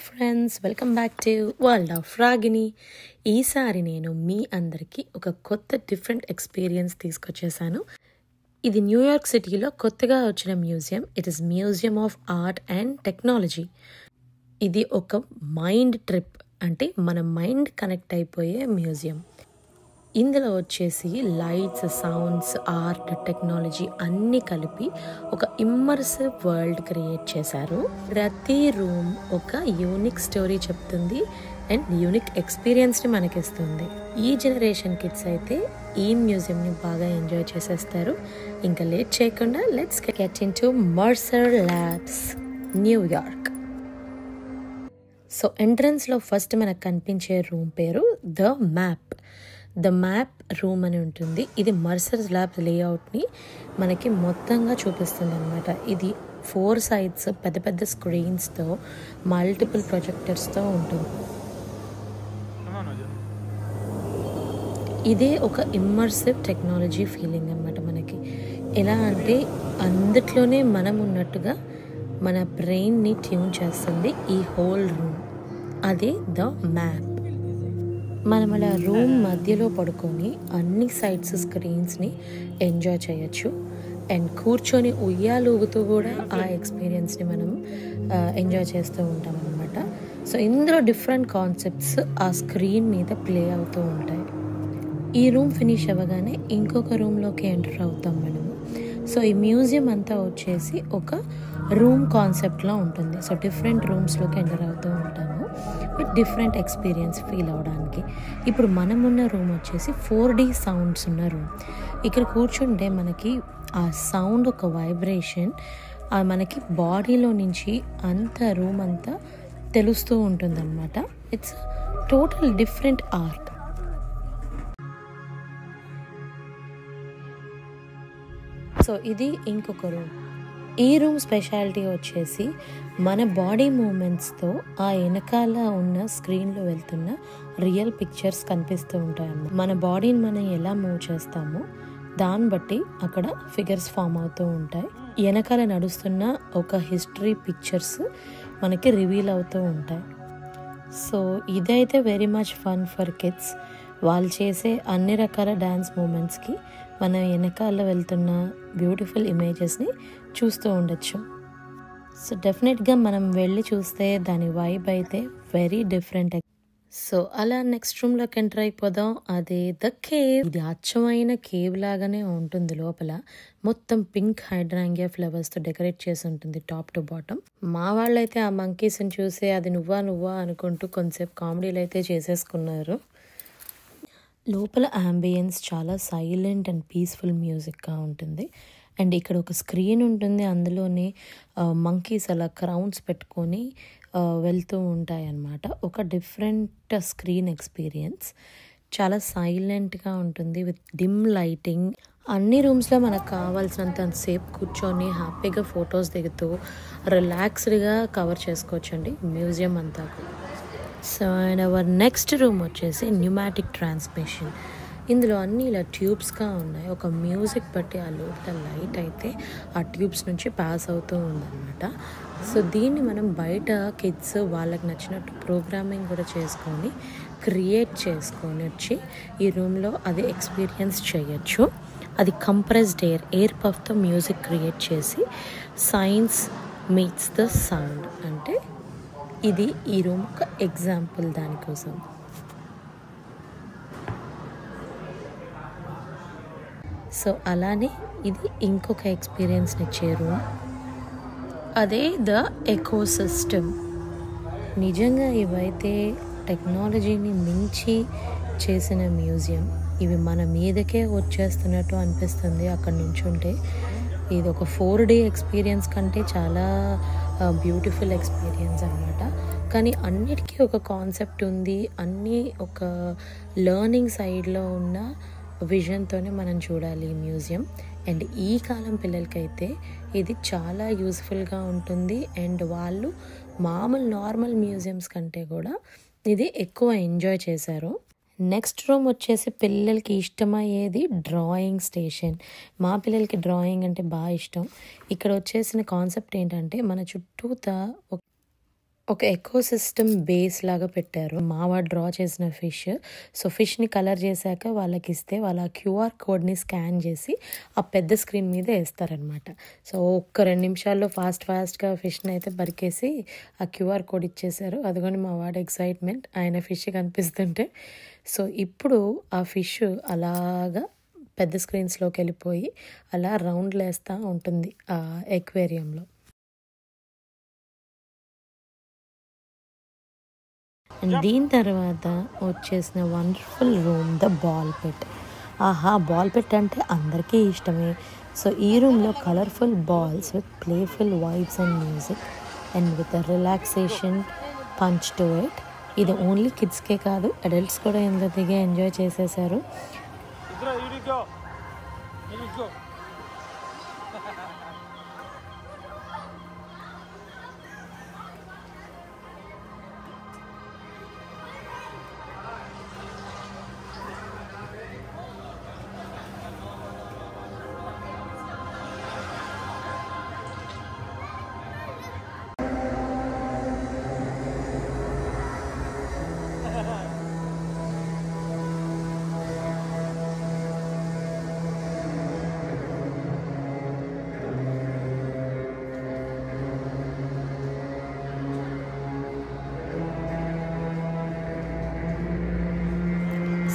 Friends, welcome back to world of Ragini. ఈసారి నేను మీ అందరికీ ఒక కొత్త డిఫరెంట్ ఎక్స్పీరియన్స్ తీసుకొచ్చేసాను. ఇది న్యూయార్క్ సిటీలో కొత్తగా వచ్చిన museum. It is museum of art and technology. ఇది ఒక మైండ్ ట్రిప్, అంటే మన మైండ్ కనెక్ట్ అయిపోయే మ్యూజియం. ఇందులో వచ్చేసి లైట్స్, సౌండ్స్, ఆర్ట్, టెక్నాలజీ అన్నీ కలిపి ఒక ఇమ్మర్సివ్ వరల్డ్ క్రియేట్ చేశారు. ప్రతి రూమ్ ఒక యూనిక్ స్టోరీ చెప్తుంది అండ్ యూనిక్ ఎక్స్పీరియన్స్ని మనకిస్తుంది. ఈ జనరేషన్ కిడ్స్ అయితే ఈ మ్యూజియంని బాగా ఎంజాయ్ చేసేస్తారు. ఇంకా లేట్ చేయకుండా let's get into Mercer labs, New York. So ఎంట్రన్స్లో ఫస్ట్ మనకు కనిపించే రూమ్ పేరు ద మ్యాప్ రూమ్ అని ఉంటుంది. ఇది మర్సర్ ల్యాబ్ లేఅవుట్ని మనకి మొత్తంగా చూపిస్తుంది అనమాట. ఇది 4 sides పెద్ద పెద్ద స్క్రీన్స్తో, మల్టిపుల్ ప్రొజెక్టర్స్తో ఉంటుంది. ఇదే ఒక ఇమ్మర్సివ్ టెక్నాలజీ ఫీలింగ్ అనమాట మనకి. ఎలా అంటే అందుట్లోనే మనం ఉన్నట్టుగా మన బ్రెయిన్ని ట్యూన్ చేస్తుంది ఈ హోల్ రూమ్. అదే ద మ్యాప్. మనం అలా రూమ్ మధ్యలో పడుకొని అన్ని సైడ్స్ స్క్రీన్స్ని ఎంజాయ్ చేయొచ్చు. అండ్ కూర్చొని ఉయ్యాలూగుతూ కూడా ఆ ఎక్స్పీరియన్స్ని మనం ఎంజాయ్ చేస్తూ ఉంటాం అనమాట. సో ఇందులో డిఫరెంట్ కాన్సెప్ట్స్ ఆ స్క్రీన్ మీద ప్లే అవుతూ ఉంటాయి. ఈ రూమ్ ఫినిష్ అవ్వగానే ఇంకొక రూమ్లోకి ఎంటర్ అవుతాం మనము. సో ఈ మ్యూజియం అంతా వచ్చేసి ఒక రూమ్ కాన్సెప్ట్లో ఉంటుంది. సో డిఫరెంట్ రూమ్స్లోకి ఎంటర్ అవుతూ ఉంటాము విత్ డిఫరెంట్ ఎక్స్పీరియన్స్ ఫీల్ అవ్వడానికి. ఇప్పుడు మనం ఉన్న రూమ్ వచ్చేసి 4D సౌండ్స్ ఉన్న రూమ్. ఇక్కడ కూర్చుంటే మనకి ఆ సౌండ్ ఒక వైబ్రేషన్ మనకి బాడీలో నుంచి అంత రూమ్ అంతా తెలుస్తూ ఉంటుందన్నమాట. It's total different art. So ఇది ఇంకొక రూమ్. ఈ రూమ్ స్పెషాలిటీ వచ్చేసి మన బాడీ మూమెంట్స్తో ఆ వెనకాల ఉన్న స్క్రీన్లో వెళ్తున్న రియల్ పిక్చర్స్ కనిపిస్తూ ఉంటాయి అన్నమాట. మన బాడీని మనం ఎలా మూవ్ చేస్తామో దాన్ని బట్టి అక్కడ ఫిగర్స్ ఫామ్ అవుతూ ఉంటాయి. వెనకాల నడుస్తున్న ఒక హిస్టరీ పిక్చర్స్ మనకి రివీల్ అవుతూ ఉంటాయి. సో ఇదైతే very much fun for kids. వాళ్ళు చేసే అన్ని రకాల డ్యాన్స్ మూమెంట్స్కి మన వెనకాల వెళ్తున్న బ్యూటిఫుల్ ఇమేజెస్ని చూస్తూ ఉండొచ్చు. సో డెఫినెట్గా మనం వెళ్ళి చూస్తే దాని వైబ్ అయితే వెరీ డిఫరెంట్. సో అలా నెక్స్ట్ రూమ్లోకి ఎంటర్ అయిపోదాం. అదే ద కేవ్. ఇది అచ్చమైన కేవ్ లాగానే ఉంటుంది. లోపల మొత్తం పింక్ హైడ్రాంగియా ఫ్లవర్స్తో డెకరేట్ చేసి ఉంటుంది టాప్ టు బాటమ్. మా వాళ్ళైతే ఆ మంకీస్ని చూసి అది నువ్వా అనుకుంటూ కొంతసేపు కామెడీలు అయితే చేసేసుకున్నారు. లోపల అంబియన్స్ చాలా సైలెంట్ అండ్ పీస్ఫుల్ మ్యూజిక్గా ఉంటుంది. అండ్ ఇక్కడ ఒక స్క్రీన్ ఉంటుంది, అందులోనే మంకీస్ అలా క్రౌన్స్ పెట్టుకొని వెళ్తూ ఉంటాయి అన్నమాట. ఒక డిఫరెంట్ స్క్రీన్ ఎక్స్పీరియన్స్. చాలా సైలెంట్గా ఉంటుంది విత్ డిమ్ లైటింగ్. అన్ని రూమ్స్లో మనకు కావాల్సినంత సేపు కూర్చొని హ్యాపీగా ఫొటోస్ దిగుతూ రిలాక్స్డ్గా కవర్ చేసుకోవచ్చండి మ్యూజియం అంతా. So and our next room వచ్చేసి న్యూమాటిక్ ట్రాన్స్మిషన్. ఇందులో అన్నీ ఇలా ట్యూబ్స్గా ఉన్నాయి. ఒక మ్యూజిక్ బట్టి ఆ లోపల లైట్ అయితే ఆ ట్యూబ్స్ నుంచి పాస్ అవుతూ ఉందన్నమాట. సో దీన్ని మనం బయట కిడ్స్ వాళ్ళకి నచ్చినట్టు ప్రోగ్రామింగ్ కూడా చేసుకొని క్రియేట్ చేసుకొని వచ్చి ఈ రూమ్లో అది ఎక్స్పీరియన్స్ చేయొచ్చు. అది కంప్రెస్డ్ ఎయిర్ పఫ్తో మ్యూజిక్ క్రియేట్ చేసి సైన్స్ మీట్స్ ద సౌండ్ అంటే ఇది ఈ రూమ్ ఒక ఎగ్జాంపుల్ దానికోసం. సో అలానే ఇది ఇంకొక ఎక్స్పీరియన్స్ని ఇచ్చే రూమ్. అదే ద ఎకోసిస్టమ్. నిజంగా ఇవైతే టెక్నాలజీని మించి చేసిన మ్యూజియం. ఇవి మన మీదకే వచ్చేస్తున్నట్టు అనిపిస్తుంది అక్కడ నుంచి ఉంటే. ఇది ఒక 4D ఎక్స్పీరియన్స్ కంటే చాలా బ్యూటిఫుల్ ఎక్స్పీరియన్స్ అనమాట. కానీ అన్నిటికీ ఒక కాన్సెప్ట్ ఉంది. అన్నీ ఒక లెర్నింగ్ సైడ్లో ఉన్న విజన్తోనే మనం చూడాలి ఈ మ్యూజియం. అండ్ ఈ కాలం పిల్లలకైతే ఇది చాలా యూస్ఫుల్గా ఉంటుంది. అండ్ వాళ్ళు మామూలు నార్మల్ మ్యూజియంస్ కంటే కూడా ఇది ఎక్కువ ఎంజాయ్ చేశారు. నెక్స్ట్ రూమ్ వచ్చేసి పిల్లలకి ఇష్టమయ్యేది డ్రాయింగ్ స్టేషన్. మా పిల్లలకి డ్రాయింగ్ అంటే బాగా ఇష్టం. ఇక్కడ వచ్చేసిన కాన్సెప్ట్ ఏంటంటే మన చుట్టూతా ఒక ఎకోసిస్టమ్ బేస్ లాగా పెట్టారు. మావాడు డ్రా చేసిన ఫిష్. సో ఫిష్ని కలర్ చేశాక వాళ్ళకి ఇస్తే వాళ్ళ క్యూఆర్ కోడ్ని స్కాన్ చేసి ఆ పెద్ద స్క్రీన్ మీద వేస్తారనమాట. సో ఒక్క 2 నిమిషాల్లో ఫాస్ట్గా ఫిష్ని అయితే బరికేసి ఆ క్యూఆర్ కోడ్ ఇచ్చేసారు. అదిగోని మా వాడు ఎక్సైట్మెంట్ ఆయన ఫిష్ కనిపిస్తుంటే. సో ఇప్పుడు ఆ ఫిష్ అలాగా పెద్ద స్క్రీన్స్లోకి వెళ్ళిపోయి అలా రౌండ్లు వేస్తూ ఉంటుంది ఆ ఎక్వేరియంలో. అండ్ దీని తర్వాత వచ్చేసిన wonderful room the ball pit. ఆహా, బాల్ పిట్ అంటే అందరికీ ఇష్టమే. సో ఈ రూమ్లో colourful balls with playful vibes and music and with relaxation punch to it. ఇది ఓన్లీ కిడ్స్కే కాదు, అడల్ట్స్ కూడా ఇందులో దిగి ఎంజాయ్ చేసేసారు.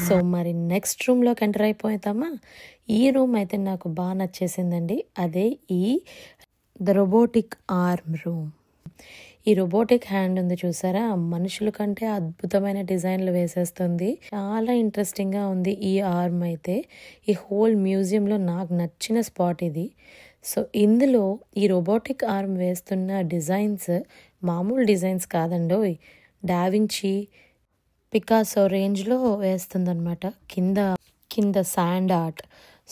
సో మరి నెక్స్ట్ రూమ్లోకి ఎంటర్ అయిపోతామా. ఈ రూమ్ అయితే నాకు బాగా నచ్చేసిందండి. అదే ద రోబోటిక్ ఆర్మ్ రూమ్. ఈ రోబోటిక్ హ్యాండ్ ఉంది చూసారా, మనుషుల కంటే అద్భుతమైన డిజైన్లు వేసేస్తుంది. చాలా ఇంట్రెస్టింగ్గా ఉంది ఈ ఆర్మ్ అయితే. ఈ హోల్ మ్యూజియంలో నాకు నచ్చిన స్పాట్ ఇది. సో ఇందులో ఈ రోబోటిక్ ఆర్మ్ వేస్తున్న డిజైన్స్ మామూలు డిజైన్స్ కాదండోయ్. డావించి, పికాసో రేంజ్లో వేస్తుందన్నమాట. కింద శాండ్ ఆర్ట్.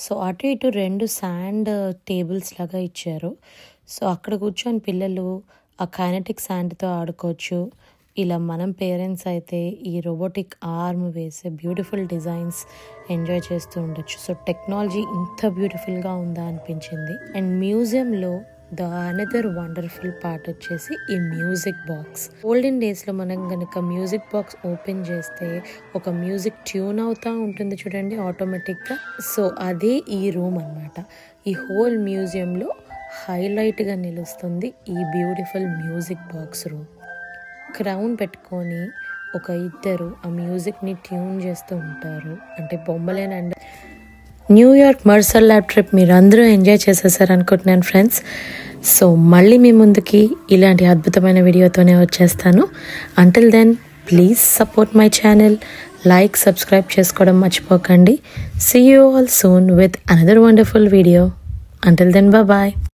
సో అటు ఇటు 2 శాండ్ టేబుల్స్ లాగా ఇచ్చారు. సో అక్కడ కూర్చొని పిల్లలు ఆ కైనెటిక్ శాండ్తో ఆడుకోవచ్చు. ఇలా మనం పేరెంట్స్ అయితే ఈ రోబోటిక్ ఆర్మ్ వేసే బ్యూటిఫుల్ డిజైన్స్ ఎంజాయ్ చేస్తూ ఉండొచ్చు. సో టెక్నాలజీ ఇంత బ్యూటిఫుల్గా ఉందా అనిపించింది. అండ్ మ్యూజియంలో ద అనదర్ వండర్ఫుల్ పార్ట్ వచ్చేసి ఈ మ్యూజిక్ బాక్స్. ఓల్డెన్ డేస్లో మనం కనుక మ్యూజిక్ బాక్స్ ఓపెన్ చేస్తే ఒక మ్యూజిక్ ట్యూన్ అవుతూ ఉంటుంది చూడండి ఆటోమేటిక్గా. సో అదే ఈ రూమ్ అన్నమాట. ఈ హోల్ మ్యూజియంలో హైలైట్గా నిలుస్తుంది ఈ beautiful music box room. Crown పెట్టుకొని ఒక ఇద్దరు ఆ మ్యూజిక్ని ట్యూన్ చేస్తూ ఉంటారు. అంటే బొమ్మలేనండి. న్యూయార్క్ మర్సర్ ల్యాబ్ ట్రిప్ మీరు అందరూ ఎంజాయ్ చేసేసారు అనుకుంటున్నాను ఫ్రెండ్స్. సో మళ్ళీ మీ ముందుకి ఇలాంటి అద్భుతమైన వీడియోతోనే వచ్చేస్తాను. Until then please support my channel, like, subscribe చేసుకోవడం మర్చిపోకండి. See you all soon with another wonderful video. Until then, bye-bye.